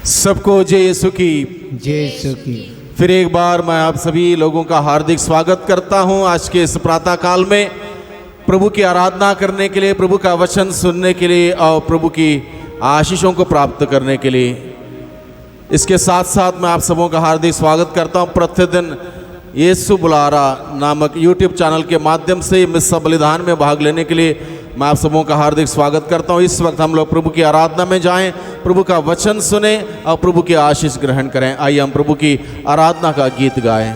सबको जय यीशु की। जय यीशु की। फिर एक बार मैं आप सभी लोगों का हार्दिक स्वागत करता हूं आज के इस प्रातः काल में प्रभु की आराधना करने के लिए, प्रभु का वचन सुनने के लिए और प्रभु की आशीषों को प्राप्त करने के लिए। इसके साथ साथ मैं आप सबों का हार्दिक स्वागत करता हूं प्रतिदिन यीशु बुला रहा नामक यूट्यूब चैनल के माध्यम से मिस्सा बलिदान में भाग लेने के लिए मैं आप सबों का हार्दिक स्वागत करता हूं। इस वक्त हम लोग प्रभु की आराधना में जाएं, प्रभु का वचन सुने और प्रभु की आशीष ग्रहण करें। आइए हम प्रभु की आराधना का गीत गाएं।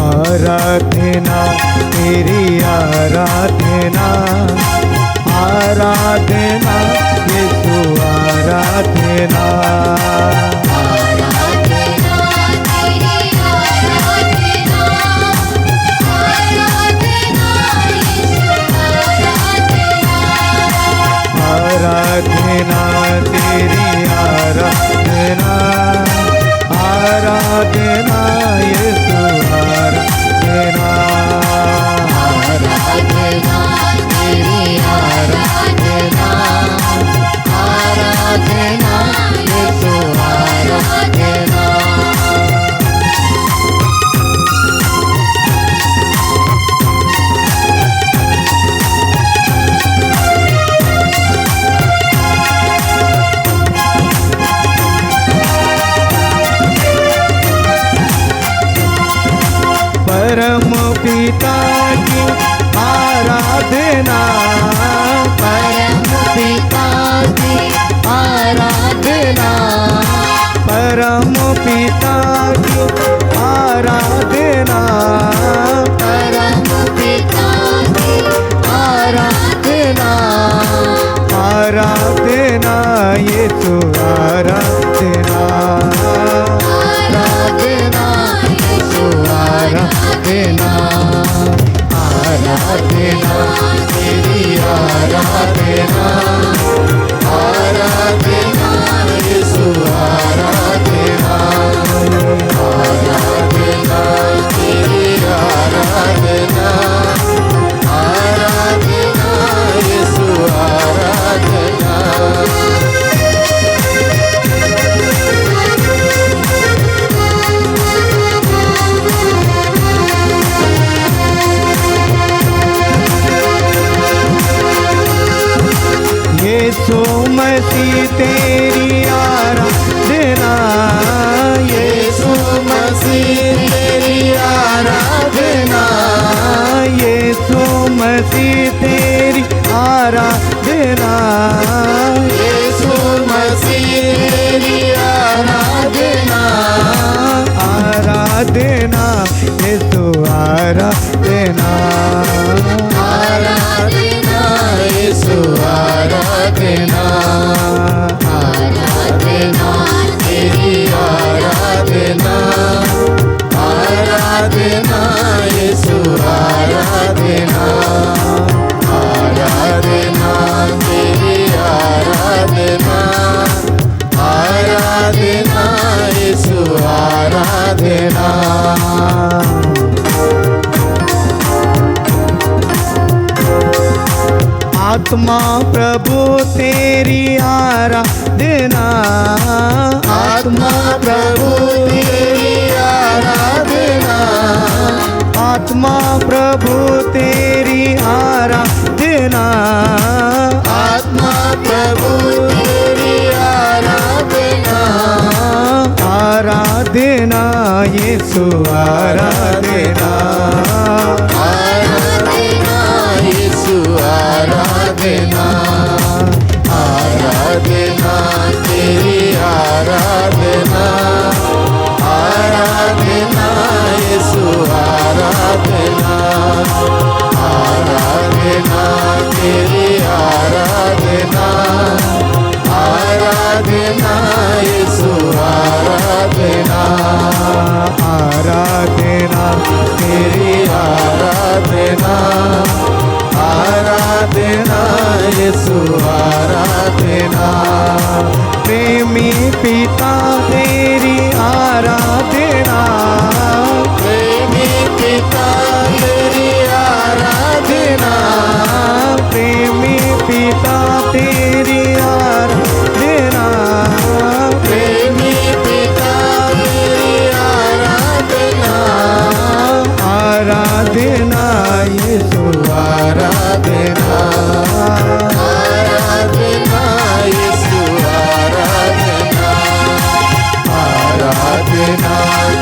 आराधना तेरी आराधना, आराधना यीशु आराधना, आराधना तेरी आराधना, आराधना यीशु आराधना, आराधना तेरी आराधना, आराधना यीशु आराधना, आराधना तेरी आराधना, आराधना यीशु आराधना। परम पिता की आराधना, परम पिता की आराधना, परम पिता की आराधना, परम पिता की आराधना, आराधना यीशु आराधना, आराधना यीशु आराधना, आराधना तेरी आराधना, आराधना यीशु आराधना, आराधना तेरी आराधना, आराधना यीशु आराधना। यीशु मसीह तेरी आराधना, यीशु मसीह तेरी आराधना, यीशु मसीह तेरी आराधना, यीशु मसीह तेरी आराधना, आराधना यीशु आराधना, आराधना यीशु आराधना, आराधना तेरी आराधना, आराधना यीशु आराधना, आराधना तेरी आराधना, आराधना यीशु आराधना। आत्मा प्रभु तेरी आराधना, आत्मा प्रभु तेरी आराधना, आत्मा प्रभु तेरी आराधना, आत्मा प्रभु तेरी आराधना, आराधना यीशु आराधना, आराधना यीशु आराधना, आराधना तेरी आराधना, आराधना यीशु आराधना, आराधना तेरी आराधना, आराधना यीशु आराधना, आराधना पिता तेरी आराधना, प्रेमी पिता तेरी आराधना, प्रेमी पिता तेरी आराधना, प्रेमी पिता तेरी आराधना, आराधना यीशु आराधना, आराधना यीशु आराधना, आराधना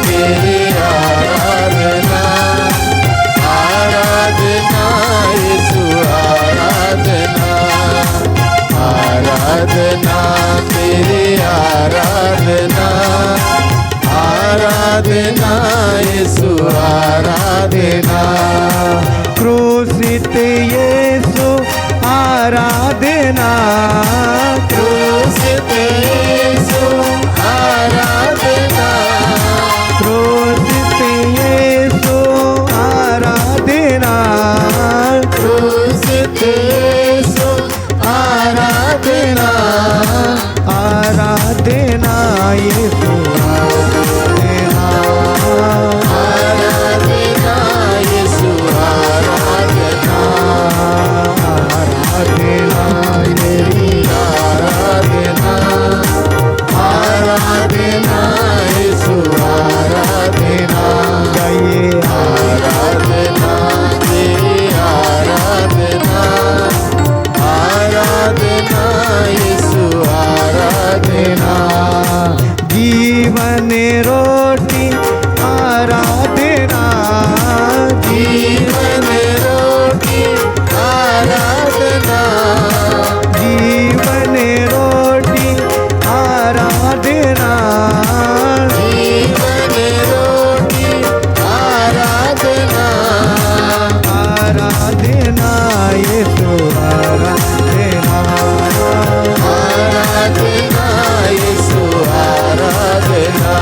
तेरी आराधना, आराधना यीशु आराधना, आराधना तेरी आराधना, आराधना यीशु आराधना, क्रूसित यीशु आराधना, क्रूसित यीशु आराधना, क्रूसित यीशु आराधना, क्रूसित यीशु आराधना, आराधना यीशु आराधना, आराधना यीशु आराधना, आराधना तेरी आराधना, आराधना यीशु आराधना, गाइए आराधना तेरी आराधना, आराधना यीशु आराधना, जीवन रोटी आराधना, जीवन रोटी आराधना, जीवन रोटी आराधना, जीवन रोटी आराधना, आराधना यीशु आराधना, आराधना यीशु आराधना,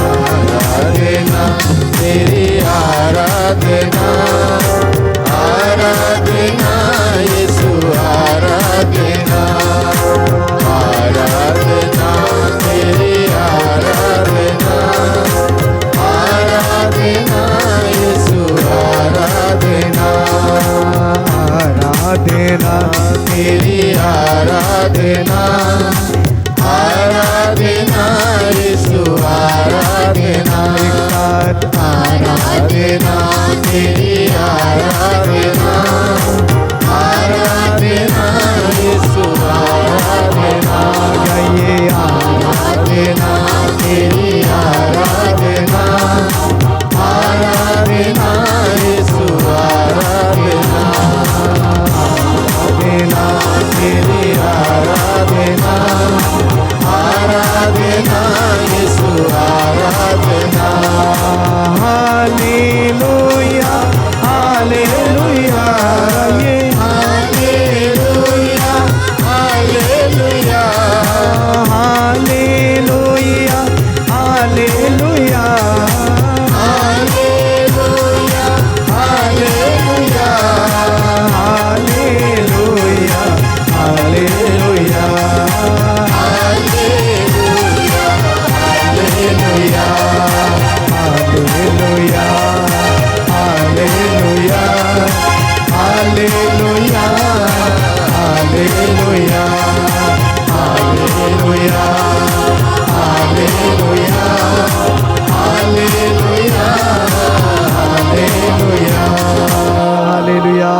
आराधना तेरी आराधना, आराधना यीशु आराधना, आराधना तेरी आराधना, आराधना यीशु आराधना, आराधना तेरी आराधना, आराधना यीशु आराधना, आराधना तेरी आराधना, आराधना यीशु आराधना, गाइए आराधना तेरी आराधना, आराधना यीशु आराधना, आराधना तेरी आराधना, आराधना यीशु आराधना, हालेलुया हालेलुया ये hallelujah hallelujah, hallelujah hallelujah hallelujah hallelujah, hallelujah hallelujah hallelujah, hallelujah hallelujah hallelujah hallelujah hallelujah, hallelujah,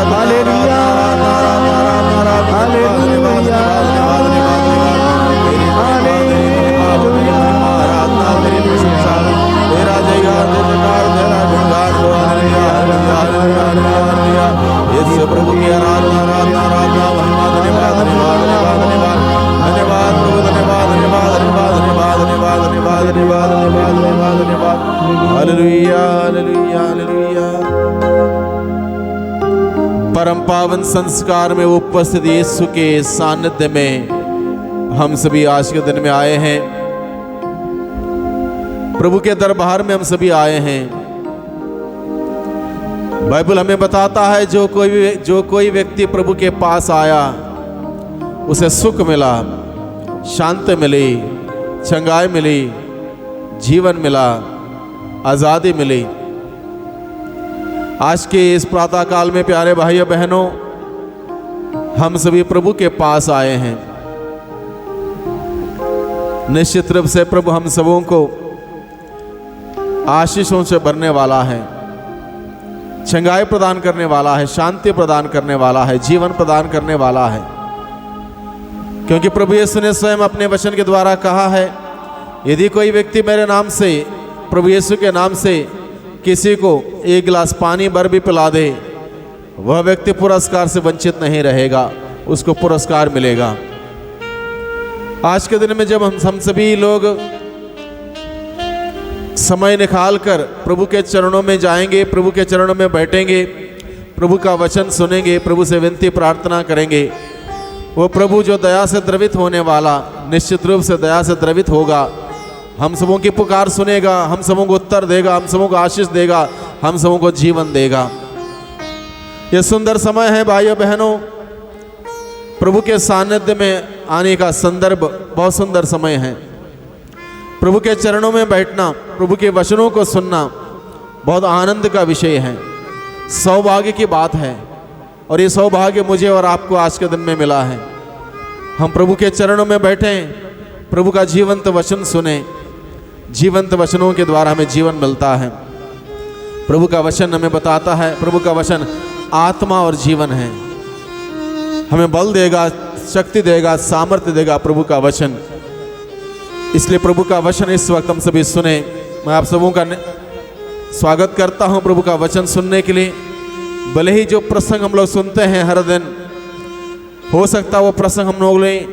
hallelujah, hallelujah, hallelujah प्रभु की आराधना आराधना आराधना महिमा धन्यवाद धन्यवाद धन्यवाद धन्यवाद धन्यवाद प्रभु धन्यवाद धन्यवाद धन्यवाद धन्यवाद धन्यवाद धन्यवाद धन्यवाद धन्यवाद धन्यवाद हालेलुया हालेलुया हालेलुया। परम पावन संस्कार में उपस्थित यीशु के सानिध्य में हम सभी आज के दिन में आए हैं। प्रभु के दरबार में हम सभी आए हैं। बाइबल हमें बताता है जो कोई व्यक्ति प्रभु के पास आया उसे सुख मिला, शांति मिली, चंगाई मिली, जीवन मिला, आज़ादी मिली। आज के इस प्रातः काल में प्यारे भाइयों बहनों, हम सभी प्रभु के पास आए हैं। निश्चित रूप से प्रभु हम सबों को आशीषों से भरने वाला है, चंगाई प्रदान करने वाला है, शांति प्रदान करने वाला है, जीवन प्रदान करने वाला है। क्योंकि प्रभु यीशु ने स्वयं अपने वचन के द्वारा कहा है, यदि कोई व्यक्ति मेरे नाम से, प्रभु यीशु के नाम से किसी को एक गिलास पानी भर भी पिला दे, वह व्यक्ति पुरस्कार से वंचित नहीं रहेगा, उसको पुरस्कार मिलेगा। आज के दिन में जब हम सभी लोग समय निकालकर प्रभु के चरणों में जाएंगे, प्रभु के चरणों में बैठेंगे, प्रभु का वचन सुनेंगे, प्रभु से विनती प्रार्थना करेंगे, वो प्रभु जो दया से द्रवित होने वाला निश्चित रूप से दया से द्रवित होगा, हम सबों की पुकार सुनेगा, हम सबों को उत्तर देगा, हम सबों को आशीष देगा, हम सबों को जीवन देगा। यह सुंदर समय है भाइयों बहनों, प्रभु के सानिध्य में आने का संदर्भ बहुत सुंदर समय है। प्रभु के चरणों में बैठना, प्रभु के वचनों को सुनना बहुत आनंद का विषय है, सौभाग्य की बात है। और ये सौभाग्य मुझे और आपको आज के दिन में मिला है। हम प्रभु के चरणों में बैठें, प्रभु का जीवंत वचन सुने, जीवंत वचनों के द्वारा हमें जीवन मिलता है। प्रभु का वचन हमें बताता है, प्रभु का वचन आत्मा और जीवन है, हमें बल देगा, शक्ति देगा, सामर्थ्य देगा प्रभु का वचन। इसलिए प्रभु का वचन इस वक्त हम सभी सुने। मैं आप सबों का स्वागत करता हूं प्रभु का वचन सुनने के लिए। भले ही जो प्रसंग हम लोग सुनते हैं हर दिन, हो सकता वो प्रसंग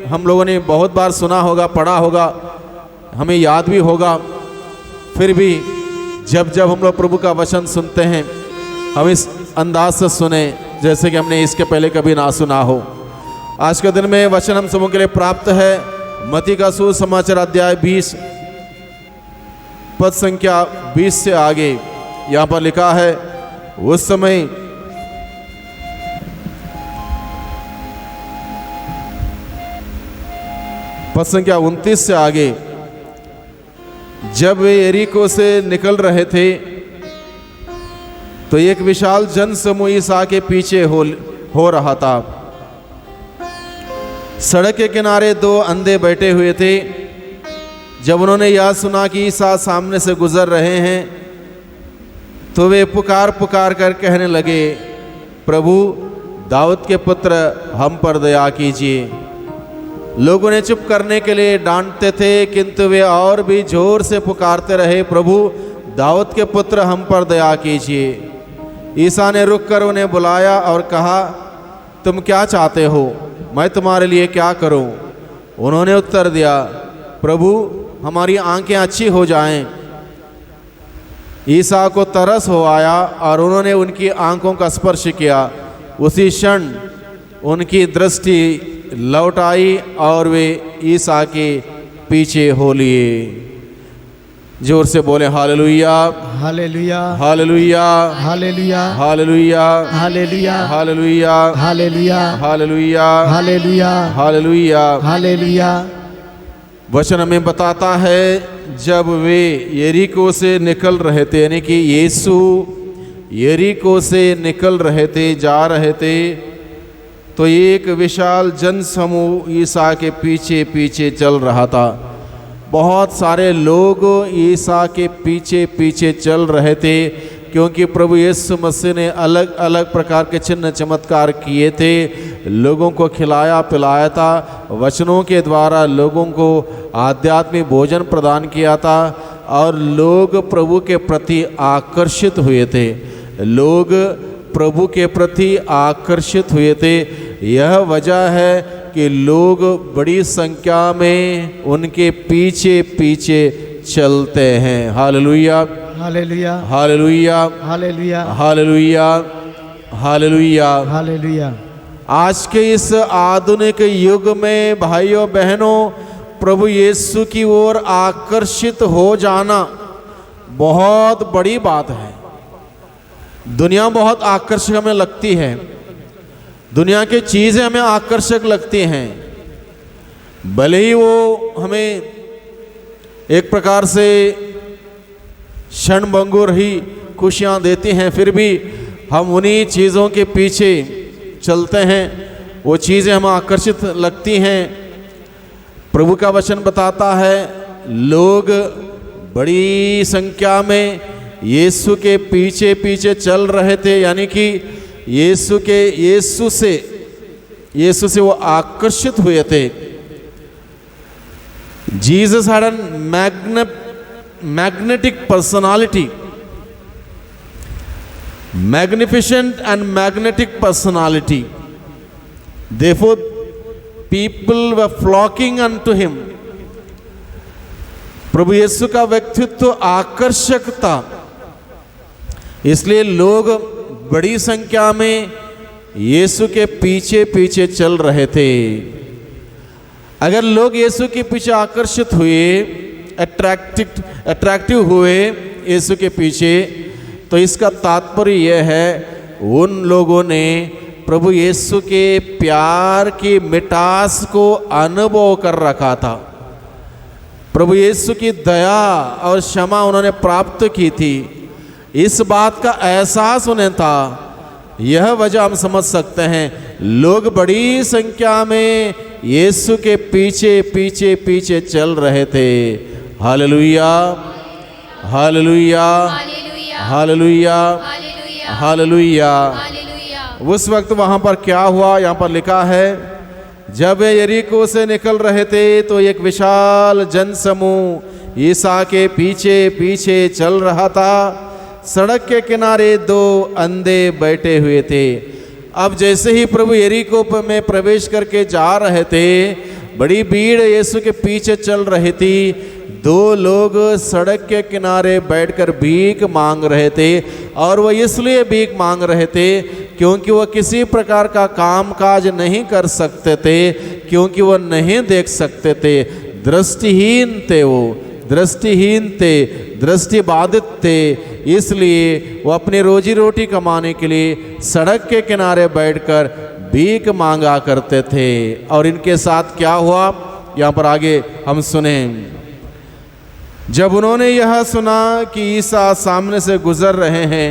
हम लोगों ने बहुत बार सुना होगा, पढ़ा होगा, हमें याद भी होगा, फिर भी जब जब हम लोग प्रभु का वचन सुनते हैं हम इस अंदाज से सुने जैसे कि हमने इसके पहले कभी ना सुना हो। आज के दिन में वचन हम सबों के लिए प्राप्त है मत्ती का सुसमाचार अध्याय 20 पद संख्या 20 से आगे। यहाँ पर लिखा है, उस समय पद संख्या 29 से आगे, जब वे यरीको से निकल रहे थे तो एक विशाल जन समूह ईसा के पीछे हो रहा था। सड़क के किनारे 2 अंधे बैठे हुए थे। जब उन्होंने यह सुना कि ईसा सामने से गुजर रहे हैं तो वे पुकार पुकार कर कहने लगे, प्रभु दाऊद के पुत्र हम पर दया कीजिए। लोगों ने चुप करने के लिए डांटते थे, किंतु वे और भी जोर से पुकारते रहे, प्रभु दाऊद के पुत्र हम पर दया कीजिए। ईसा ने रुककर उन्हें बुलाया और कहा, तुम क्या चाहते हो, मैं तुम्हारे लिए क्या करूं? उन्होंने उत्तर दिया, प्रभु हमारी आंखें अच्छी हो जाएं। ईसा को तरस हो आया और उन्होंने उनकी आंखों का स्पर्श किया। उसी क्षण उनकी दृष्टि लौट आई और वे ईसा के पीछे हो लिए। जोर से बोले hallelujah, hallelujah, hallelujah, hallelujah, hallelujah, hallelujah, hallelujah, hallelujah, hallelujah, hallelujah, hallelujah. Hallelujah. वचन हमें बताता है, जब वे यरीको से निकल रहे थे, यानी कि यीशु यरीको से निकल रहे थे, जा रहे थे, तो एक विशाल जन समूह ईसा के पीछे पीछे चल रहा था। बहुत सारे लोग ईसा के पीछे पीछे चल रहे थे, क्योंकि प्रभु यीशु मसीह ने अलग अलग प्रकार के चिन्ह चमत्कार किए थे, लोगों को खिलाया पिलाया था, वचनों के द्वारा लोगों को आध्यात्मिक भोजन प्रदान किया था और लोग प्रभु के प्रति आकर्षित हुए थे। लोग प्रभु के प्रति आकर्षित हुए थे। यह वजह है कि लोग बड़ी संख्या में उनके पीछे पीछे चलते हैं। Hallelujah, hallelujah, hallelujah, hallelujah, hallelujah, hallelujah, hallelujah. आज के इस आधुनिक युग में भाइयों बहनों, प्रभु यीशु की ओर आकर्षित हो जाना बहुत बड़ी बात है। दुनिया बहुत आकर्षक हमें लगती है, दुनिया की चीज़ें हमें आकर्षक लगती हैं, भले ही वो हमें एक प्रकार से क्षणभंगुर ही खुशियाँ देती हैं, फिर भी हम उन्हीं चीज़ों के पीछे चलते हैं, वो चीज़ें हमें आकर्षित लगती हैं। प्रभु का वचन बताता है लोग बड़ी संख्या में यीशु के पीछे पीछे चल रहे थे, यानी कि यीशु से वो आकर्षित हुए थे। Jesus had an magnetic personality, magnificent and magnetic personality. Therefore, people were flocking unto him. प्रभु यीशु का व्यक्तित्व आकर्षक था, इसलिए लोग बड़ी संख्या में यीशु के पीछे पीछे चल रहे थे। अगर लोग यीशु के पीछे आकर्षित हुए, अट्रैक्टिव हुए यीशु के पीछे, तो इसका तात्पर्य यह है उन लोगों ने प्रभु यीशु के प्यार की मिठास को अनुभव कर रखा था। प्रभु यीशु की दया और क्षमा उन्होंने प्राप्त की थी, इस बात का एहसास उन्हें था। यह वजह हम समझ सकते हैं लोग बड़ी संख्या में यीशु के पीछे पीछे पीछे चल रहे थे। Hallelujah, hallelujah, hallelujah, hallelujah. उस वक्त वहाँ पर क्या हुआ, यहाँ पर लिखा है जब वे यरीको से निकल रहे थे तो एक विशाल जनसमूह ईसा के पीछे पीछे चल रहा था। सड़क के किनारे दो अंधे बैठे हुए थे। अब जैसे ही प्रभु यरीको में प्रवेश करके जा रहे थे, बड़ी भीड़ यीशु के पीछे चल रही थी। दो लोग सड़क के किनारे बैठकर भीख मांग रहे थे, और वो इसलिए भीख मांग रहे थे क्योंकि वो किसी प्रकार का काम काज नहीं कर सकते थे, क्योंकि वो नहीं देख सकते थे, दृष्टिहीन थे, वो दृष्टिहीन थे, दृष्टिबाधित थे। इसलिए वो अपनी रोजी रोटी कमाने के लिए सड़क के किनारे बैठकर भीख मांगा करते थे। और इनके साथ क्या हुआ, यहाँ पर आगे हम सुने। जब उन्होंने यह सुना कि ईसा सामने से गुजर रहे हैं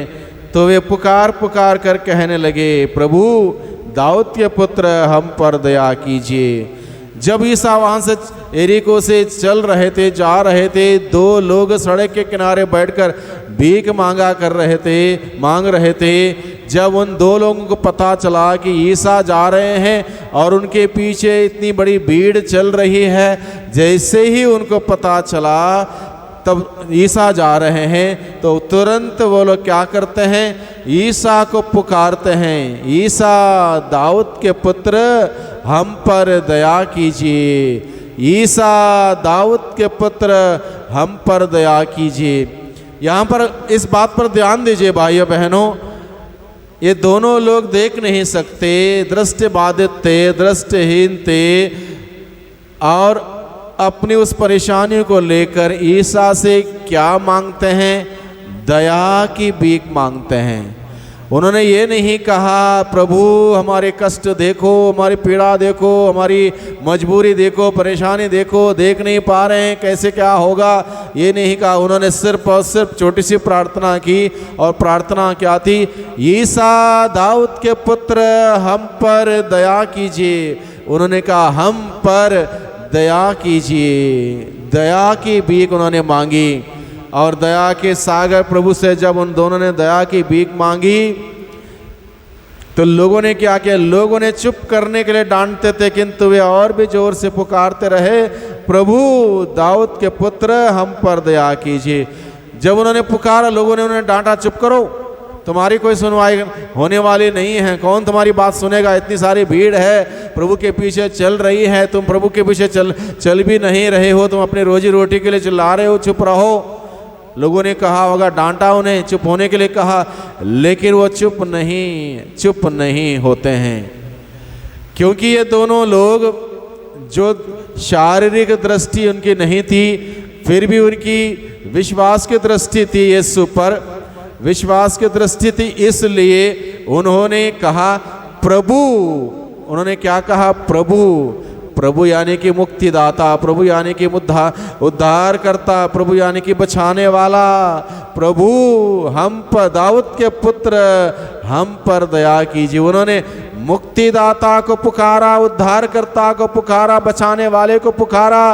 तो वे पुकार पुकार कर कहने लगे, प्रभु दाऊद के पुत्र हम पर दया कीजिए। जब ईसा वहाँ से यरीको से चल रहे थे, जा रहे थे, दो लोग सड़क के किनारे बैठकर भीख मांग रहे थे। जब उन दो लोगों को पता चला कि ईसा जा रहे हैं और उनके पीछे इतनी बड़ी भीड़ चल रही है, जैसे ही उनको पता चला तब ईसा जा रहे हैं तो तुरंत वो लोग क्या करते हैं, ईसा को पुकारते हैं, ईसा दाऊद के पुत्र हम पर दया कीजिए, ईसा दाऊद के पुत्र हम पर दया कीजिए। यहाँ पर इस बात पर ध्यान दीजिए भाइयों बहनों, ये दोनों लोग देख नहीं सकते, दृष्टिबाधित थे, दृष्टिहीन थे, और अपनी उस परेशानियों को लेकर ईसा से क्या मांगते हैं, दया की भीख मांगते हैं। उन्होंने ये नहीं कहा प्रभु हमारे कष्ट देखो, हमारी पीड़ा देखो, हमारी मजबूरी देखो, परेशानी देखो, देख नहीं पा रहे हैं कैसे क्या होगा, ये नहीं कहा। उन्होंने सिर्फ और सिर्फ छोटी सी प्रार्थना की, और प्रार्थना क्या थी, ईसा दाऊद के पुत्र हम पर दया कीजिए। उन्होंने कहा हम पर दया कीजिए, दया की भीख उन्होंने मांगी। और दया के सागर प्रभु से जब उन दोनों ने दया की भीख मांगी तो लोगों ने क्या किया, लोगों ने चुप करने के लिए डांटते थे, किंतु वे और भी जोर से पुकारते रहे, प्रभु दाऊद के पुत्र हम पर दया कीजिए। जब उन्होंने पुकारा, लोगों ने उन्हें डांटा, चुप करो, तुम्हारी कोई सुनवाई होने वाली नहीं है, कौन तुम्हारी बात सुनेगा, इतनी सारी भीड़ है, प्रभु के पीछे चल रही है, तुम प्रभु के पीछे चल भी नहीं रहे हो, तुम अपनी रोजी रोटी के लिए चिल्ला रहे हो, चुप रहो। लोगों ने कहा होगा, डांटा उन्हें, चुप होने के लिए कहा, लेकिन वो चुप नहीं होते हैं, क्योंकि ये दोनों लोग जो शारीरिक दृष्टि उनकी नहीं थी, फिर भी उनकी विश्वास की दृष्टि थी यीशु पर, विश्वास की दृष्टि थी, इसलिए उन्होंने कहा प्रभु। उन्होंने क्या कहा? प्रभु। प्रभु यानी कि मुक्तिदाता, प्रभु यानी कि उद्धार करता, प्रभु यानी कि बचाने वाला। प्रभु हम पर, दाऊद के पुत्र हम पर दया कीजिए। उन्होंने मुक्तिदाता को पुकारा, उद्धारकर्ता को पुकारा, बचाने वाले को पुकारा,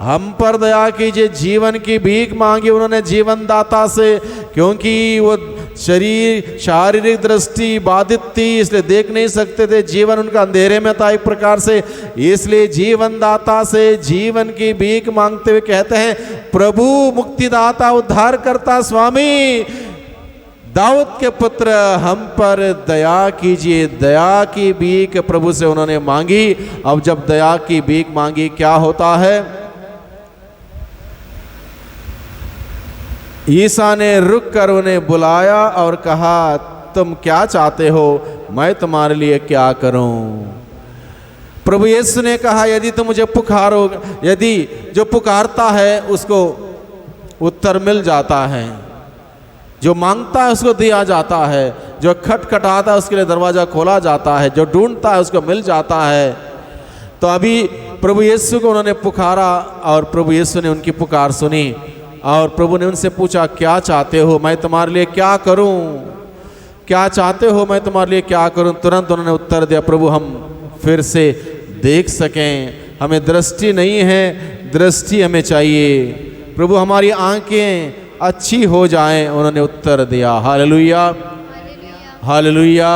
हम पर दया कीजिए। जीवन की भीख मांगी उन्होंने जीवन दाता से, क्योंकि वो शारीरिक दृष्टि बाधित थी, इसलिए देख नहीं सकते थे, जीवन उनका अंधेरे में था एक प्रकार से, इसलिए जीवन दाता से जीवन की भीख मांगते हुए कहते हैं प्रभु मुक्तिदाता उद्धारकर्ता स्वामी दाऊद के पुत्र हम पर दया कीजिए। दया की भीख प्रभु से उन्होंने मांगी। अब जब दया की भीख मांगी क्या होता है? ईसा ने रुक कर उन्हें बुलाया और कहा तुम क्या चाहते हो, मैं तुम्हारे लिए क्या करूं? प्रभु यीशु ने कहा यदि तुम मुझे पुकारो, यदि जो पुकारता है उसको उत्तर मिल जाता है, जो मांगता है उसको दिया जाता है, जो खटखटाता है उसके लिए दरवाज़ा खोला जाता है, जो ढूंढता है उसको मिल जाता है। तो अभी प्रभु यीशु को उन्होंने पुकारा और प्रभु यीशु ने उनकी पुकार सुनी और प्रभु ने उनसे पूछा क्या चाहते हो, मैं तुम्हारे लिए क्या करूं? क्या चाहते हो, मैं तुम्हारे लिए क्या करूं? तुरंत उन्होंने उत्तर दिया प्रभु हम फिर से देख सकें, हमें दृष्टि नहीं है, दृष्टि हमें चाहिए, प्रभु हमारी आंखें अच्छी हो जाएं। उन्होंने उत्तर दिया hallelujah, hallelujah,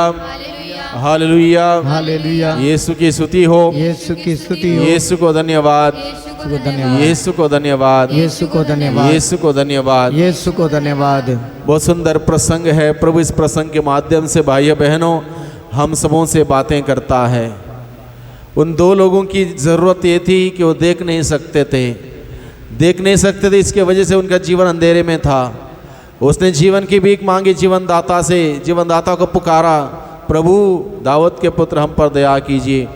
hallelujah, hallelujah. Yeshu की स्तुति हो, यीशु की स्तुति हो, यीशु को धन्यवाद, यीशु को धन्यवाद, यीशु को धन्यवाद, यीशु को धन्यवाद, यीशु को धन्यवाद। बहुत सुंदर प्रसंग है। प्रभु इस प्रसंग के माध्यम से भाइयों बहनों हम सबों से बातें करता है। उन दो लोगों की ज़रूरत ये थी कि वो देख नहीं सकते थे, देख नहीं सकते थे, इसके वजह से उनका जीवन अंधेरे में था। उसने जीवन की भीख मांगी जीवन दाता से, जीवन दाता को पुकारा प्रभु दाऊद के पुत्र हम पर दया कीजिए।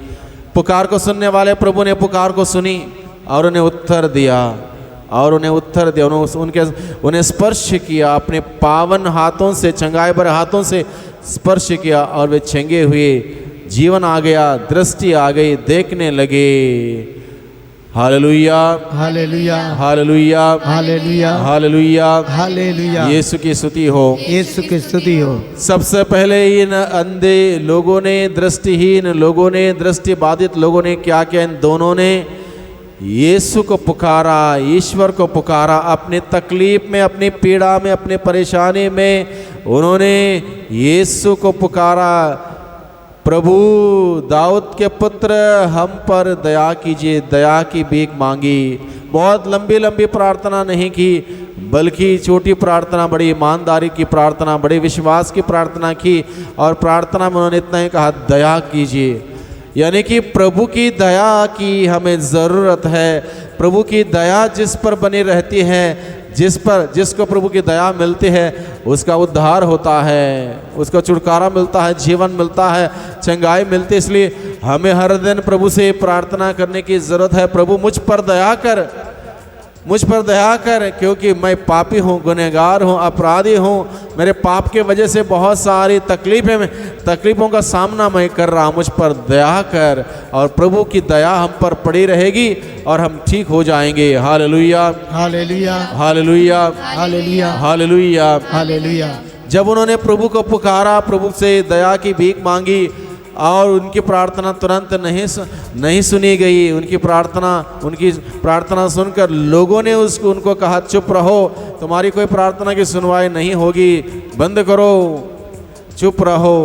पुकार को सुनने वाले प्रभु ने पुकार को सुनी और उन्हें उत्तर दिया, और उन्हें उत्तर दिया, उन्हें स्पर्श किया, अपने पावन हाथों से, चंगाई भरे हाथों से स्पर्श किया और वे चंगे हुए, जीवन आ गया, दृष्टि आ गई, देखने लगे। Hallelujah, hallelujah, hallelujah, hallelujah, hallelujah, hallelujah. Yeshu की स्तुति हो, यीशु की स्तुति हो। सबसे पहले इन अंधे लोगों ने, दृष्टिहीन लोगों ने, दृष्टि बाधित लोगों ने क्या किया? इन दोनों ने यीशु को पुकारा, ईश्वर को पुकारा, अपनी तकलीफ में, अपनी पीड़ा में, अपनी परेशानी में उन्होंने यीशु को पुकारा प्रभु दाऊद के पुत्र हम पर दया कीजिए। दया की भीख मांगी। बहुत लंबी लंबी प्रार्थना नहीं की, बल्कि छोटी प्रार्थना, बड़ी ईमानदारी की प्रार्थना, बड़े विश्वास की प्रार्थना की, और प्रार्थना में उन्होंने इतना ही कहा दया कीजिए। यानी कि प्रभु की दया की हमें ज़रूरत है। प्रभु की दया जिस पर बनी रहती है, जिसको प्रभु की दया मिलती है उसका उद्धार होता है, उसका छुटकारा मिलता है, जीवन मिलता है, चंगाई मिलती है। इसलिए हमें हर दिन प्रभु से प्रार्थना करने की ज़रूरत है प्रभु मुझ पर दया कर, मुझ पर दया कर, क्योंकि मैं पापी हूँ, गुनहगार हूँ, अपराधी हूँ। मेरे पाप के वजह से बहुत सारी तकलीफ़ों का सामना मैं कर रहा हूँ, मुझ पर दया कर। और प्रभु की दया हम पर पड़ी रहेगी और हम ठीक हो जाएंगे। Hallelujah, hallelujah, hallelujah, hallelujah, hallelujah, hallelujah. जब उन्होंने प्रभु को पुकारा, प्रभु से दया की भीख मांगी और उनकी प्रार्थना तुरंत नहीं सुनी गई। उनकी प्रार्थना सुनकर लोगों ने उनको कहा चुप रहो, तुम्हारी कोई प्रार्थना की सुनवाई नहीं होगी, बंद करो, चुप रहो,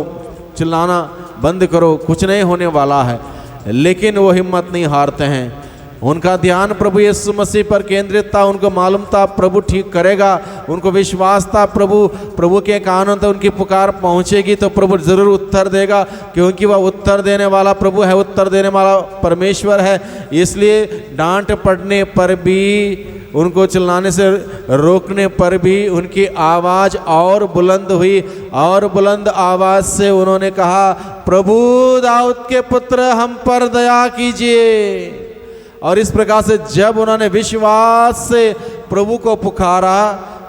चिल्लाना बंद करो, कुछ नहीं होने वाला है। लेकिन वो हिम्मत नहीं हारते हैं। उनका ध्यान प्रभु यीशु मसीह पर केंद्रित था। उनको मालूम था प्रभु ठीक करेगा, उनको विश्वास था प्रभु के कानों तक उनकी पुकार पहुंचेगी तो प्रभु जरूर उत्तर देगा, क्योंकि वह उत्तर देने वाला प्रभु है, उत्तर देने वाला परमेश्वर है। इसलिए डांट पड़ने पर भी, उनको चिल्लाने से रोकने पर भी उनकी आवाज़ और बुलंद हुई, और बुलंद आवाज़ से उन्होंने कहा प्रभु दाऊद के पुत्र हम पर दया कीजिए। और इस प्रकार से जब उन्होंने विश्वास से प्रभु को पुकारा,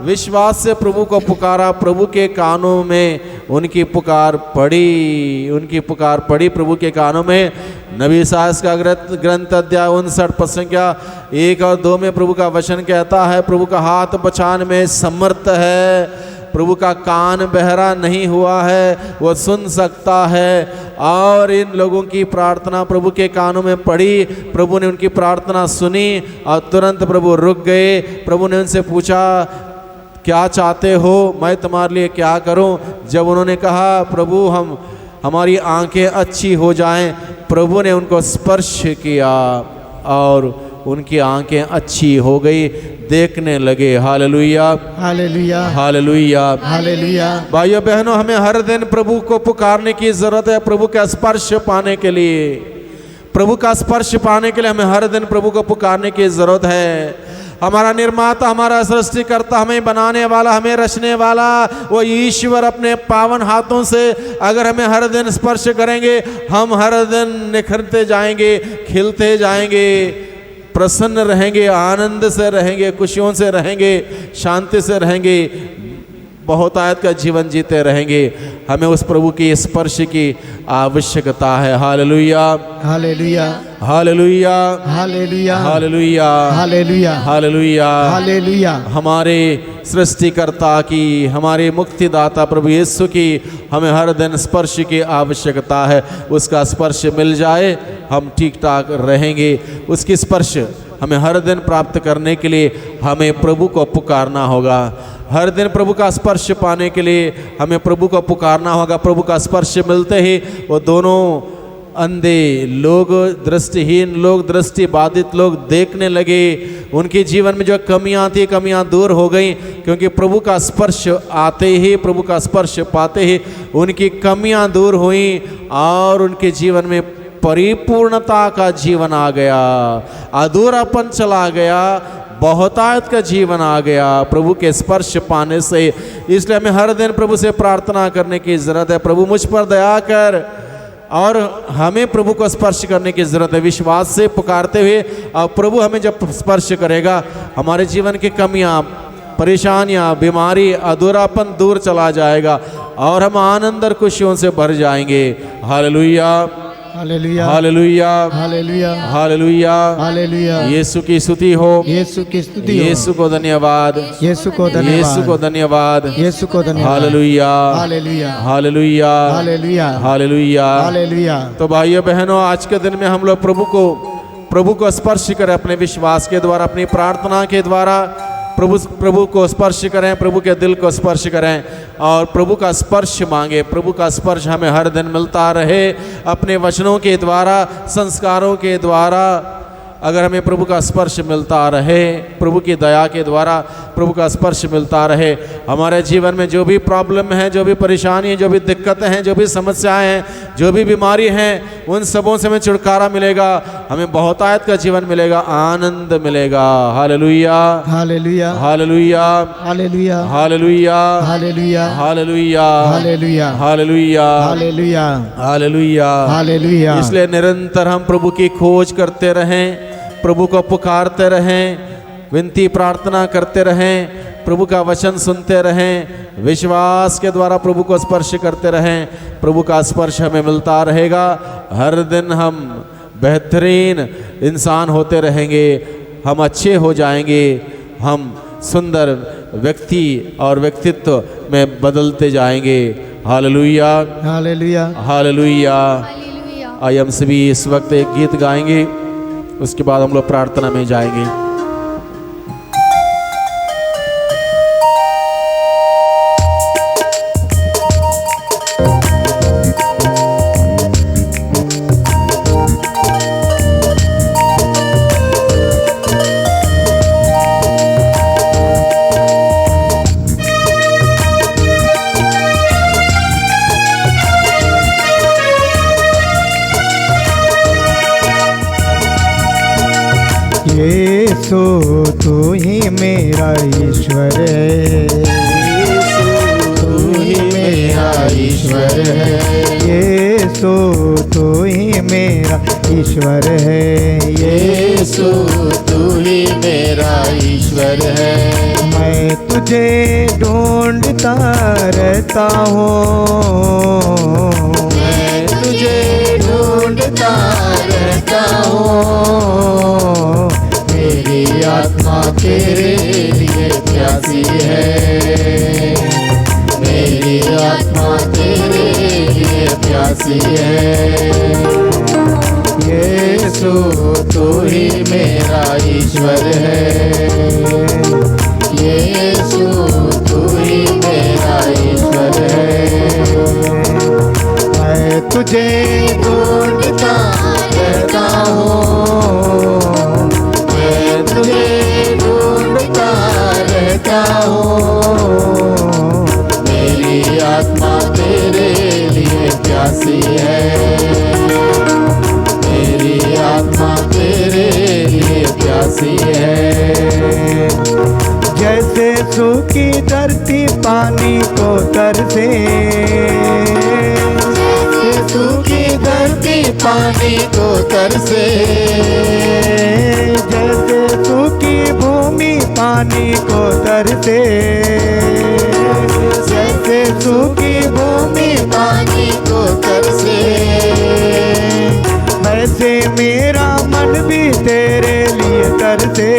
विश्वास से प्रभु को पुकारा, प्रभु के कानों में उनकी पुकार पड़ी, उनकी पुकार पड़ी प्रभु के कानों में। नबी इसायाह का ग्रंथ अध्याय 59 पद संख्या 1 और 2 में प्रभु का वचन कहता है, प्रभु का हाथ बचाने में समर्थ है, प्रभु का कान बहरा नहीं हुआ है, वो सुन सकता है। और इन लोगों की प्रार्थना प्रभु के कानों में पड़ी, प्रभु ने उनकी प्रार्थना सुनी और तुरंत प्रभु रुक गए। प्रभु ने उनसे पूछा, क्या चाहते हो, मैं तुम्हारे लिए क्या करूं? जब उन्होंने कहा, प्रभु हमारी आंखें अच्छी हो जाएं, प्रभु ने उनको स्पर्श किया और उनकी आंखें अच्छी हो गई, देखने लगे। Hallelujah, hallelujah, hallelujah, hallelujah. भाइयों बहनों, हमें हर दिन प्रभु को पुकारने की जरूरत है, प्रभु का स्पर्श पाने के लिए। प्रभु का स्पर्श पाने के लिए हमें हर दिन प्रभु को पुकारने की जरूरत है। हमारा निर्माता, हमारा सृष्टिकर्ता, हमें बनाने वाला, हमें रचने वाला वो ईश्वर अपने पावन हाथों से अगर हमें हर दिन स्पर्श करेंगे, हम हर दिन निखरते जाएंगे, खिलते जाएंगे, प्रसन्न रहेंगे, आनंद से रहेंगे, खुशियों से रहेंगे, शांति से रहेंगे, बहुतायत का जीवन जीते रहेंगे। हमें उस प्रभु की स्पर्श की आवश्यकता है। Hallelujah, hallelujah, hallelujah, hallelujah, hallelujah, hallelujah, hallelujah, hallelujah. हमारे सृष्टिकर्ता की, हमारे मुक्तिदाता प्रभु यीशु की हमें हर दिन स्पर्श की आवश्यकता है। उसका स्पर्श मिल जाए, हम ठीक ठाक रहेंगे। उसकी स्पर्श हमें हर दिन प्राप्त करने के लिए हमें प्रभु को पुकारना होगा। हर दिन प्रभु का स्पर्श पाने के लिए हमें प्रभु को पुकारना होगा। प्रभु का स्पर्श मिलते ही वो दोनों अंधे लोग, दृष्टिहीन लोग, दृष्टि बाधित लोग देखने लगे। उनके जीवन में जो कमियां थी, कमियां दूर हो गई, क्योंकि प्रभु का स्पर्श आते ही, प्रभु का स्पर्श पाते ही उनकी कमियां दूर हुई और उनके जीवन में परिपूर्णता का जीवन आ गया, अधूरापन चला गया, बहुतायत का जीवन आ गया प्रभु के स्पर्श पाने से। इसलिए हमें हर दिन प्रभु से प्रार्थना करने की ज़रूरत है, प्रभु मुझ पर दया कर। और हमें प्रभु को स्पर्श करने की ज़रूरत है, विश्वास से पुकारते हुए। और प्रभु हमें जब स्पर्श करेगा, हमारे जीवन की कमियां, परेशानियां, बीमारी, अधूरापन दूर चला जाएगा और हम आनंद और खुशियों से भर जाएंगे। Hallelujah, hallelujah, hallelujah, hallelujah, hallelujah, hallelujah. Yeshu की स्तुति हो, यीशु की स्तुति हो, यीशु को धन्यवाद, यीशु को धन्यवाद, यीशु को धन्यवाद, यीशु को धन्यवाद। Hallelujah, hallelujah, hallelujah, hallelujah, hallelujah, hallelujah. तो भाइयों बहनों, आज के दिन में हम लोग प्रभु को स्पर्श करें, अपने विश्वास के द्वारा, अपनी प्रार्थना के द्वारा प्रभु को स्पर्श करें, प्रभु के दिल को स्पर्श करें और प्रभु का स्पर्श मांगे। प्रभु का स्पर्श हमें हर दिन मिलता रहे, अपने वचनों के द्वारा, संस्कारों के द्वारा। अगर हमें प्रभु का स्पर्श मिलता रहे, प्रभु की दया के द्वारा प्रभु का स्पर्श मिलता रहे, हमारे जीवन में जो भी प्रॉब्लम है, जो भी परेशानी है, जो भी दिक्कतें हैं, जो भी समस्याएं हैं, जो भी बीमारी हैं, उन सबों से हमें छुटकारा मिलेगा, हमें बहुतायत का जीवन मिलेगा, आनंद मिलेगा। Hallelujah, hallelujah, hallelujah, hallelujah, hallelujah, hallelujah, hallelujah, hallelujah, hallelujah, hallelujah, hallelujah, hallelujah. इसलिए निरंतर हम प्रभु की खोज करते रहें, प्रभु को पुकारते रहें, विनती प्रार्थना करते रहें, प्रभु का वचन सुनते रहें, विश्वास के द्वारा प्रभु को स्पर्श करते रहें। प्रभु का स्पर्श हमें मिलता रहेगा, हर दिन हम बेहतरीन इंसान होते रहेंगे, हम अच्छे हो जाएंगे, हम सुंदर व्यक्ति और व्यक्तित्व में बदलते जाएंगे। Hallelujah, hallelujah, hallelujah. हालेलुया। आइए हम सभी इस वक्त एक गीत गाएंगे, उसके बाद हम लोग प्रार्थना में जाएंगे। यीशु तू ही मेरा ईश्वर है, तू ही मेरा ईश्वर है, यीशु तू ही मेरा मेरा ईश्वर है। यीशु तू ही मेरा ईश्वर है। मैं तुझे ढूंढता रहता हूँ, मैं तुझे ढूंढता रहता हूँ। मेरी आत्मा तेरे लिए प्यासी है। मेरी आत्मा तेरे लिए प्यासी है। यीशु तू ही मेरा ईश्वर है। यीशु तू ही मेरा ईश्वर है। मैं तुझे ढूंढता रहता हूँ। मैं तुझे ढूंढता रहता हूँ। मेरी आत्मा तेरे लिए प्यासी है। मेरी आत्मा तेरे लिए प्यासी है। जैसे सूखी धरती पानी को तरसे, सूखी धरती पानी को तरसे। जैसे सूखी भूमि पानी को तरसे, जैसे सूखी भूमि पानी को तरसे। वैसे मेरा मन भी तेरे लिए तरसे।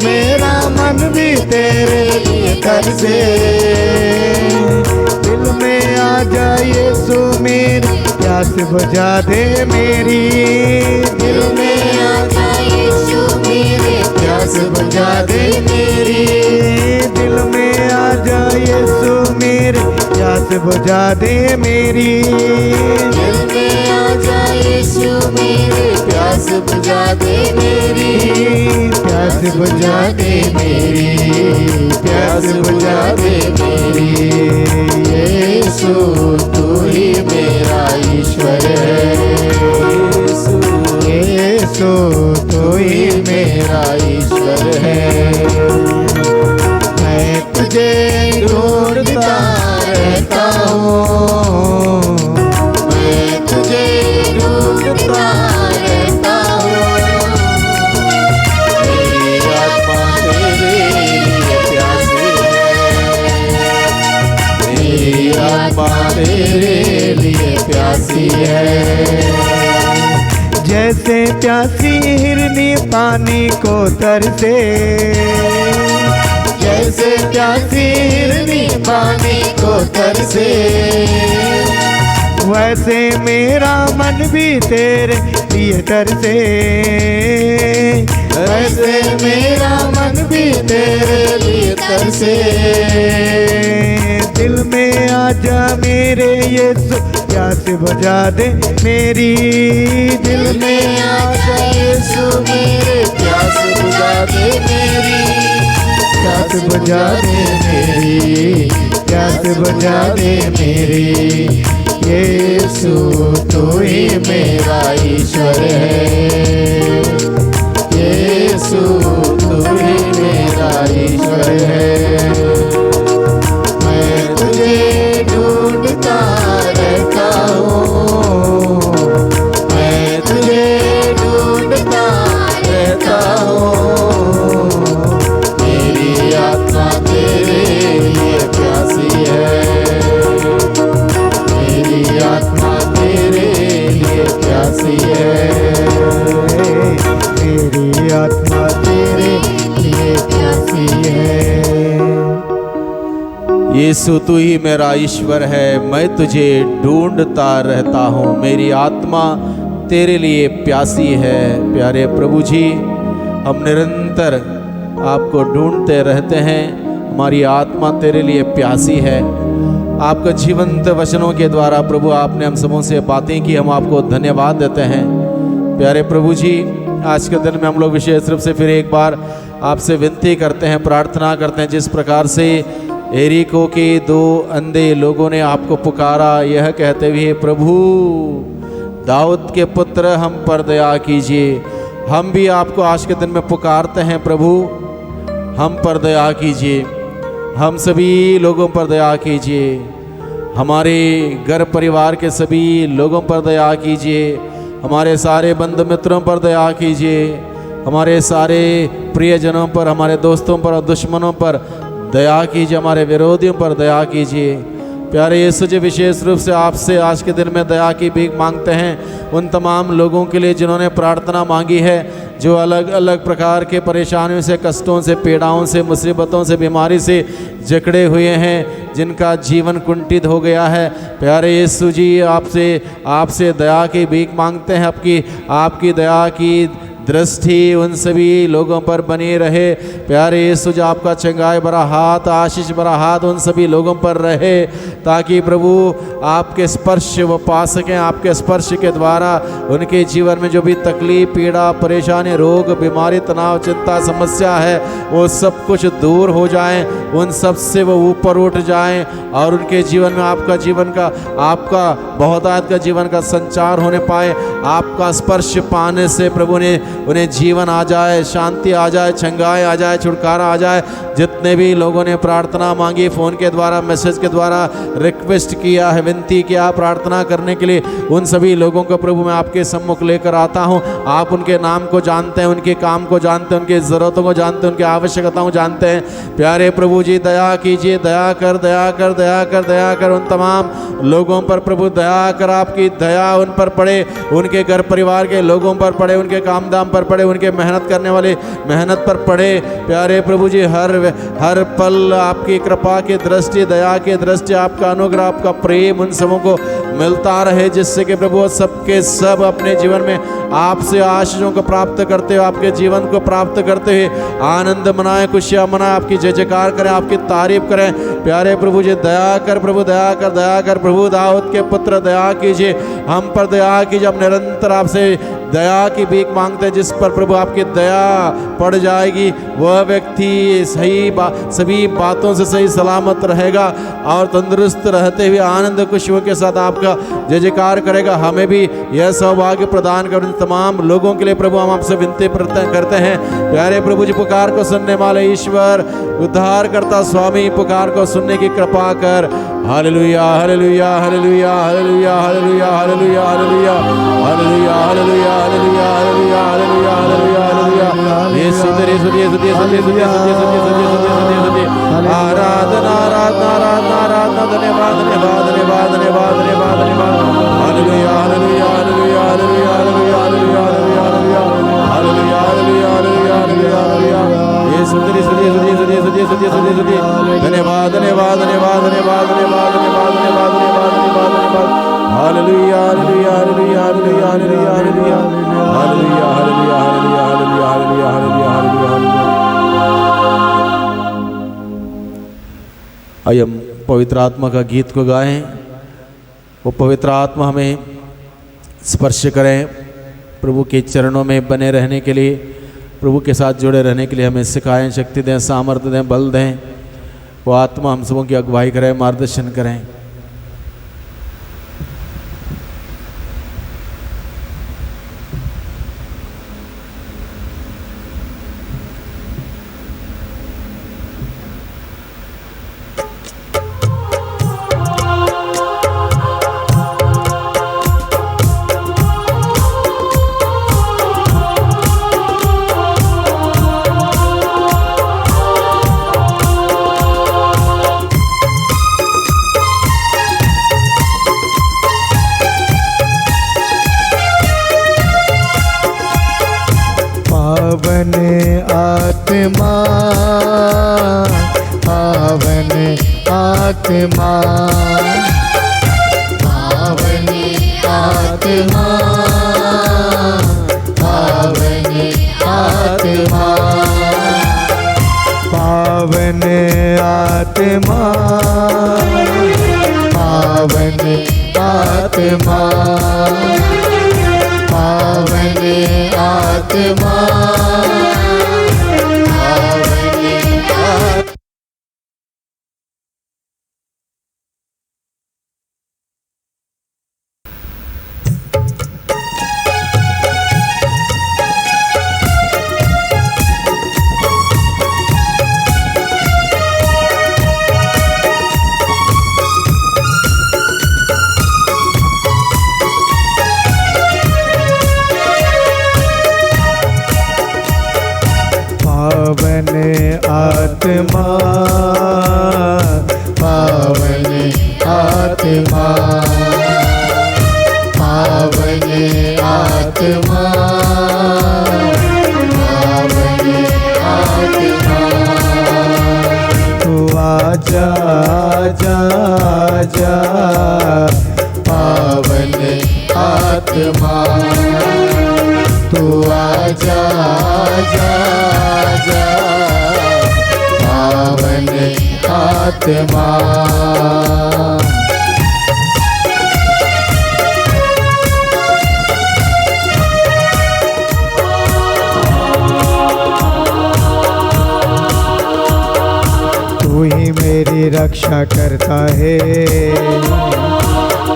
मेरा मन भी तेरे लिए तरसे। दिल में आ जा यीशु मेरी प्यास बुझा दे मेरी। दिल में आ जा यीशु मेरे प्यास बुझा दे मेरी। दिल में आ जा यीशु मेरी प्यास बुझा दे मेरी। दिल में आ जा यीशु मेरे प्यास बुझा दे मेरी। प्यास बुझा दे मेरी, प्यास बुझा दे मेरी। यीशु तू ही मेरा ईश्वर है। यीशु तू ही मेरा ईश्वर है। मैं तुझे ढूंढता रहता हूँ। मैं तुझे ढूंढता रहता हूँ। मेरी आत्मा तेरे लिए प्यासी है। मेरी आत्मा तेरे लिए प्यासी है। जैसे प्यासी हिरनी पानी को तरसे, जैसे प्यासी हिरनी पानी को तरसे। वैसे मेरा मन भी तेरे लिए तरसे। वैसे मेरा मन भी तेरे लिए तरसे। दिल में आजा मेरे यीशु प्यास बुझा दे मेरी। दिल में आ जा यीशु मेरे प्यास बुझा दे मेरी। प्यास बुझा दे मेरी। प्यास बुझा दे मेरी। यीशु तू ही मेरा ईश्वर है। यीशु तू ही मेरा ईश्वर है। मैं तुझे ढूंढता रहता हूँ। मैं तुझे ढूंढता रहता हूँ। मेरी आत्मा तेरे लिए प्यासी है। मेरी आत्मा तेरे लिए प्यासी है। मेरी आत्मा तेरे लिए प्यासी है। यीशु तू ही मेरा ईश्वर है, मैं तुझे ढूंढता रहता हूँ, मेरी आत्मा तेरे लिए प्यासी है। प्यारे प्रभु जी, हम निरंतर आपको ढूंढते रहते हैं, हमारी आत्मा तेरे लिए प्यासी है। आपका जीवंत वचनों के द्वारा प्रभु आपने हम सबों से बातें की, हम आपको धन्यवाद देते हैं। प्यारे प्रभु जी, आज के दिन में हम लोग विशेष रूप से फिर एक बार आपसे विनती करते हैं, प्रार्थना करते हैं, जिस प्रकार से एरिको के 2 अंधे लोगों ने आपको पुकारा यह कहते हुए, प्रभु दाऊद के पुत्र हम पर दया कीजिए। हम भी आपको आज के दिन में पुकारते हैं, प्रभु हम पर दया कीजिए, हम सभी लोगों पर दया कीजिए। हमारे घर परिवार के सभी लोगों पर दया कीजिए, हमारे सारे बंधु मित्रों पर दया कीजिए, हमारे सारे प्रियजनों पर, हमारे दोस्तों पर और दुश्मनों पर दया कीजिए, हमारे विरोधियों पर दया कीजिए। प्यारे यीशु जी, विशेष रूप से आपसे आज के दिन में दया की भीख मांगते हैं उन तमाम लोगों के लिए जिन्होंने प्रार्थना मांगी है, जो अलग अलग प्रकार के परेशानियों से, कष्टों से, पीड़ाओं से, मुसीबतों से, बीमारी से जकड़े हुए हैं, जिनका जीवन कुंठित हो गया है। प्यारे यीशु जी, आपसे दया की भीख मांगते हैं। आपकी दया की दृष्टि उन सभी लोगों पर बनी रहे। प्यारे यीशु जी, आपका चंगाई भरा हाथ, आशीष भरा हाथ उन सभी लोगों पर रहे, ताकि प्रभु आपके स्पर्श वो पा सकें। आपके स्पर्श के द्वारा उनके जीवन में जो भी तकलीफ, पीड़ा, परेशानी, रोग, बीमारी, तनाव, चिंता, समस्या है, वो सब कुछ दूर हो जाएं, उन सब से वो ऊपर उठ जाएं और उनके जीवन में आपका बहुतायत का जीवन का संचार होने पाए। आपका स्पर्श पाने से प्रभु ने उन्हें जीवन आ जाए, शांति आ जाए, छंगाई आ जाए, छुटकारा आ जाए। जितने भी लोगों ने प्रार्थना मांगी, फ़ोन के द्वारा, मैसेज के द्वारा रिक्वेस्ट किया है, विनती किया प्रार्थना करने के लिए, उन सभी लोगों को प्रभु मैं आपके सम्मुख लेकर आता हूँ। आप उनके नाम को जानते हैं, उनके काम को जानते हैं, उनकी ज़रूरतों को जानते हैं, उनकी आवश्यकताओं को जानते हैं। प्यारे प्रभु जी, दया कीजिए, दया कर उन तमाम लोगों पर प्रभु, दया कर। आपकी दया उन पर पड़े, उनके घर परिवार के लोगों पर पड़े, उनके काम दाम पर पड़े, उनके मेहनत करने वाले मेहनत पर पड़े। प्यारे प्रभु जी, हर पल आपकी कृपा की दृष्टि, दया की दृष्टि, आपका अनुग्रह, आपका प्रेम उन सबों को मिलता रहे, जिससे कि प्रभु सबके सब अपने जीवन में आपसे आशीषों को प्राप्त करते हुए, आपके जीवन को प्राप्त करते हुए आनंद मनाएं, खुशियाँ मनाएं, आपकी जय जयकार करें, आपकी तारीफ करें। प्यारे प्रभु जी, दया कर प्रभु, दया कर प्रभु। दाऊद के पुत्र, दया कीजिए, हम पर दया कीजिए। हम निरंतर आपसे दया की भीख मांगते हैं। जिस पर प्रभु आपकी दया पड़ जाएगी, वह व्यक्ति सभी बातों से सही सलामत रहेगा और तंदुरुस्त रहते हुए आनंद खुशियों के साथ आपका जय जयकार करेगा। हमें भी यह सौभाग्य प्रदान कर। तमाम लोगों के लिए प्रभु हम आपसे विनती करते हैं। प्यारे प्रभु जी, पुकार को सुनने वाले ईश्वर, उद्धार करता स्वामी, पुकार को सुनने की कृपा कर। Hallelujah, hallelujah, hallelujah, hallelujah, hallelujah, hallelujah, hallelujah, hallelujah, hallelujah, hallelujah, hallelujah, hallelujah, hallelujah, hallelujah. Yeshu तेरी स्तुति, स्तुति, स्तुति, स्तुति, स्तुति, स्तुति, स्तुति, स्तुति, स्तुति। आराधना, आराधना, आराधना, आराधना, धन्यवाद, धन्यवाद, धन्यवाद, धन्यवाद, धन्यवाद, धन्यवाद। Hallelujah, hallelujah, hallelujah, hallelujah, hallelujah, hallelujah, hallelujah, hallelujah, hallelujah, hallelujah, hallelujah, hallelujah. Yeshu तेरी स्तुति, स्तुति, स्तुति, स्तुति, स्तुति, स्तुति, स्तुति। धन्यवाद, धन्यवाद, धन्यवाद, धन्यवाद, धन्यवाद, धन्यवाद, धन्यवाद, धन्यवाद, धन्यवाद, धन्यवाद। Hallelujah, hallelujah, hallelujah, hallelujah, hallelujah, hallelujah, hallelujah, hallelujah, hallelujah, hallelujah, hallelujah, hallelujah, hallelujah. आइए हम पवित्र आत्मा का गीत को गाएं। वो पवित्र आत्मा हमें स्पर्श करें, प्रभु के चरणों में बने रहने के लिए, प्रभु के साथ जुड़े रहने के लिए हमें सिखाएं, शक्ति दें, सामर्थ्य दें, बल दें। वो आत्मा हम सबों की अगुवाई करें, मार्गदर्शन करें। पावन आत्मा, पावन आत्मा, पावन आत्मा, पावन आत्मा, पावन आत्मा, पावन आत्मा, पावन आत्मा, आत्मा, पावन आत्मा, पावन आत्मा, तू आजा आजा आजा, पावन आत्मा, तू आजा आजा आजा, पावन आत्मा। तू ही मेरी रक्षा करता है,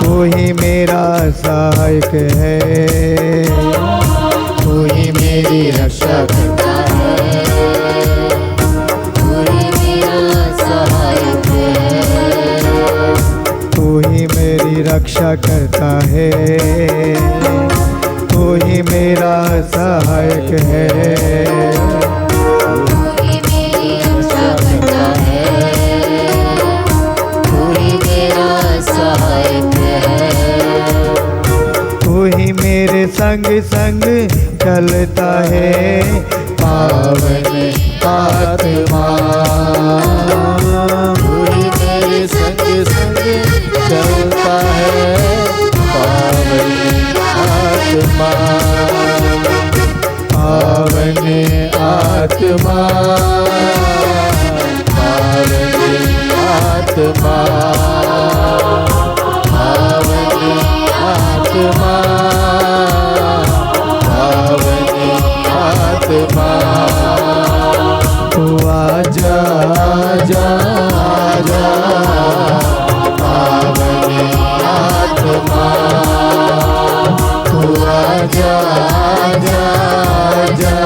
तू ही मेरा सहायक है, तू ही मेरी रक्षा करता है, तू ही मेरा सहायक है, तू ही मेरी रक्षा करता है, तू ही मेरा सहायक है, तू ही मेरी रक्षा करता है, तू ही मेरा सहायक है, तू ही मेरे संग संग चलता है, पावन आत्मा, तू ही मेरे संग संग चलता है, पावन आत्मा, पावन आत्मा, पावन आत्मा, पावन आत्मा, पावन आत्मा, तू आजा आजा आजा, पावन आत्मा, तू आजा आजा आजा,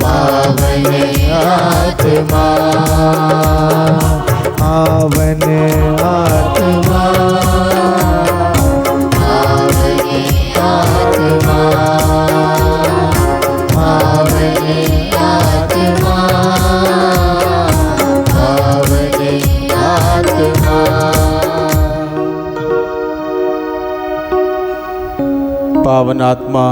पावन आत्मा, पावन आत्मा, पावन आत्मा, पावन आत्मा, पावन आत्मा। पावन आत्मा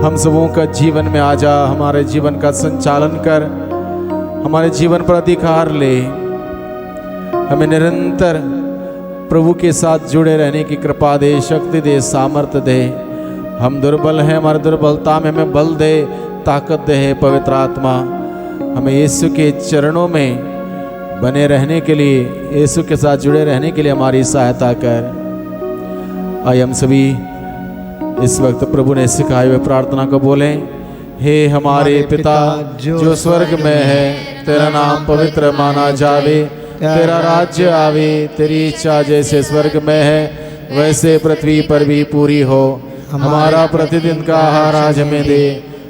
हम सबों का जीवन में आजा, हमारे जीवन का संचालन कर, हमारे जीवन पर अधिकार ले, हमें निरंतर प्रभु के साथ जुड़े रहने की कृपा दे, शक्ति दे, सामर्थ्य दे। हम दुर्बल हैं, हमारी दुर्बलता में हमें बल दे, ताकत दे। है पवित्र आत्मा, हमें यीशु के चरणों में बने रहने के लिए, यीशु के साथ जुड़े रहने के लिए हमारी सहायता कर। आइए हम सभी इस वक्त प्रभु ने सिखाए हुए प्रार्थना को बोलें। हे हमारे पिता जो स्वर्ग में है, तेरा नाम पवित्र माना जावे, तेरा राज्य आवे, तेरी इच्छा जैसे स्वर्ग में है वैसे पृथ्वी पर भी पूरी हो। हमारा प्रतिदिन का आहार आज हमें दे,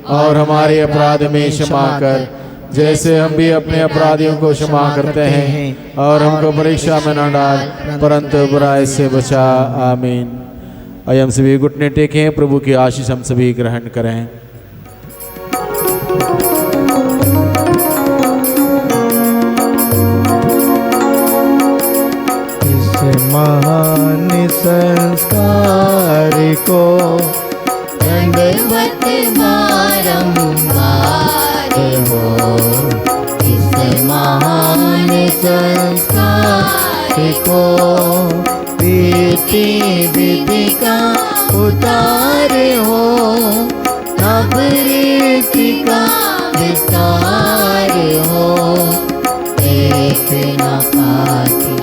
और हमारे अपराध में क्षमा कर जैसे हम भी अपने अपराधियों को क्षमा करते हैं, और हमको परीक्षा में न डाल परंतु बुराई से बचा। आमीन। आइए हम सभी घुटने टेकें, प्रभु की आशीष हम सभी ग्रहण करें। इस महान संस्कार को दंडवत बारंबार हो, इस महान संस्कार को रीति विधि का उतार हो, अब रीति का विस्तार हो। एक न पाती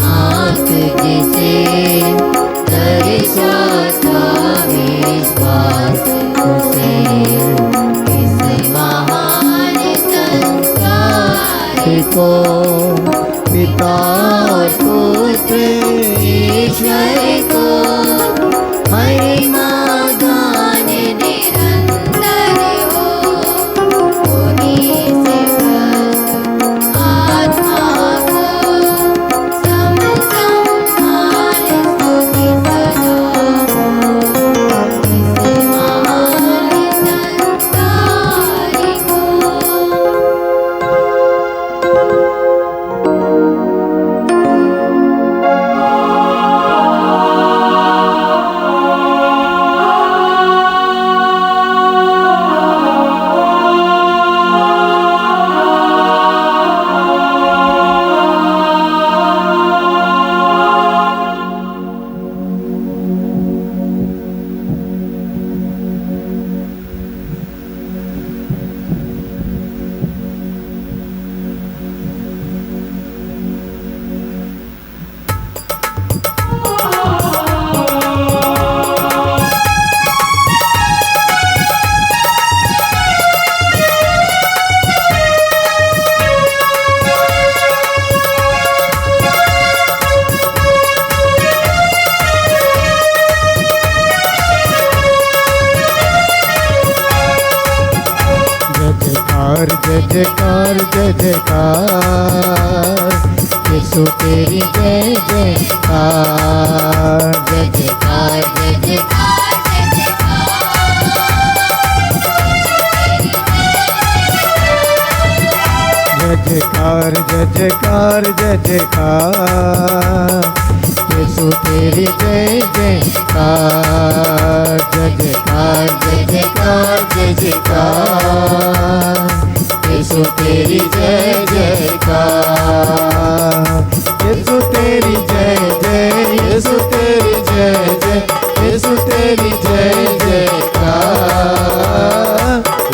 आँख जिसे दर्शाता विश्वास उसे, इस महान संस्कार को पिता और पुत्र ईश्वर को महिमा गान निरंतर हो। उन्हीं से भक्त आत्मा को सम सम्मान स्तुति सदा हो, इस महान संस्कार को। जयकार यीशु तेरी जय जयकार जय जयकार जय जयकार जय जयकार जय जयकार जय जयकार यीशु तेरी जय जयकार जय जयकार जय जयकार जय जयकार यीशु तेरी जय जयकार यीशु तेरी जय जय यीशु तेरी जय जय यीशु तेरी जय जयकार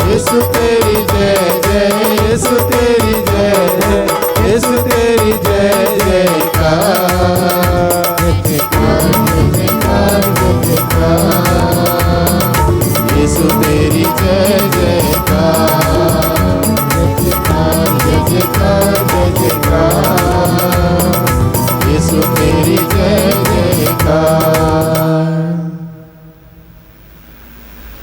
यीशु तेरी जय जय यीशु तेरी जय जय यीशु तेरी जय जयकार जय जयकार जय जयकार जय जयकार यीशु तेरी जय जयकार जय जयकार जय जयकार जय जयकार यीशु तेरी जय जयकार